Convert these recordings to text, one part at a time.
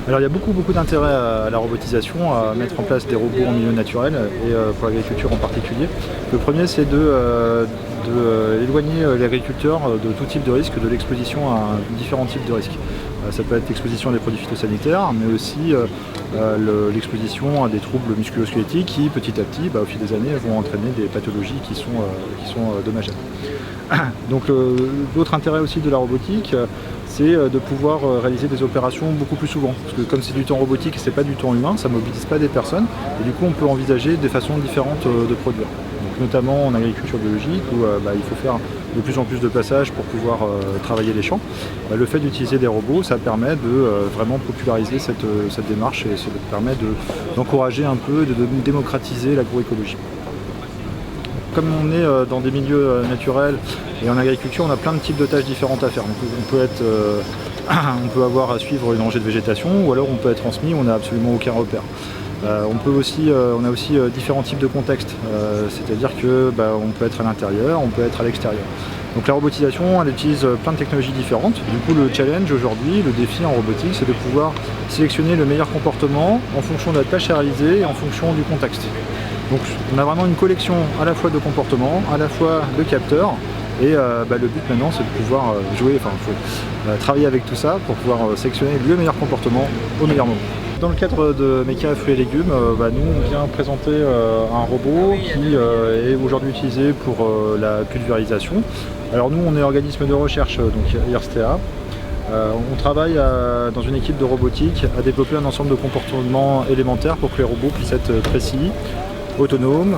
Alors il y a beaucoup d'intérêt à la robotisation, à mettre en place des robots en milieu naturel et pour l'agriculture en particulier. Le premier c'est éloigner l'agriculteur de tout type de risque, de l'exposition à différents types de risques. Ça peut être l'exposition à des produits phytosanitaires, mais aussi l'exposition à des troubles musculo-squelettiques qui petit à petit, au fil des années, vont entraîner des pathologies qui sont dommageables. Donc l'autre intérêt aussi de la robotique, c'est de pouvoir réaliser des opérations beaucoup plus souvent. Parce que comme c'est du temps robotique et c'est pas du temps humain, ça ne mobilise pas des personnes. Et du coup, on peut envisager des façons différentes de produire. Donc, notamment en agriculture biologique, où il faut faire de plus en plus de passages pour pouvoir travailler les champs. Le fait d'utiliser des robots, ça permet de vraiment populariser cette démarche et ça permet d'encourager un peu, de démocratiser l'agroécologie. Comme on est dans des milieux naturels et en agriculture, on a plein de types de tâches différentes à faire. On peut avoir à suivre une rangée de végétation ou alors on peut être en semis où on n'a absolument aucun repère. On a aussi différents types de contextes, c'est-à-dire que on peut être à l'intérieur, on peut être à l'extérieur. Donc la robotisation, elle utilise plein de technologies différentes. Du coup, le challenge aujourd'hui, le défi en robotique, c'est de pouvoir sélectionner le meilleur comportement en fonction de la tâche à réaliser et en fonction du contexte. Donc on a vraiment une collection à la fois de comportements, à la fois de capteurs, et le but maintenant c'est de pouvoir travailler avec tout ça pour pouvoir sélectionner le meilleur comportement au meilleur moment. Dans le cadre de Meka Fruits et Légumes, nous on vient présenter un robot qui est aujourd'hui utilisé pour la pulvérisation. Alors nous on est organisme de recherche, donc IRSTEA. On travaille dans une équipe de robotique à développer un ensemble de comportements élémentaires pour que les robots puissent être précis, autonomes,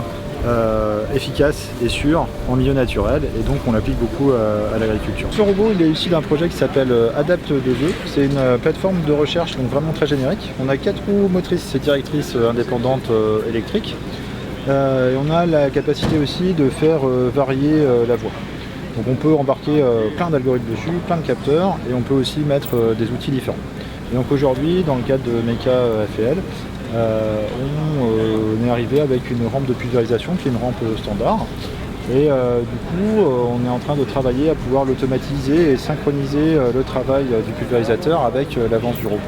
efficaces et sûrs en milieu naturel, et donc on l'applique beaucoup à l'agriculture. Ce robot il est issu d'un projet qui s'appelle Adapt2E. C'est une plateforme de recherche donc vraiment très générique. On a 4 roues motrices et directrices indépendantes électriques et on a la capacité aussi de faire varier la voie. Donc on peut embarquer plein d'algorithmes dessus, plein de capteurs, et on peut aussi mettre des outils différents. Et donc aujourd'hui, dans le cadre de Meka FEL, on est arrivé avec une rampe de pulvérisation qui est une rampe standard. Et du coup, on est en train de travailler à pouvoir l'automatiser et synchroniser le travail du pulvérisateur avec l'avance du robot.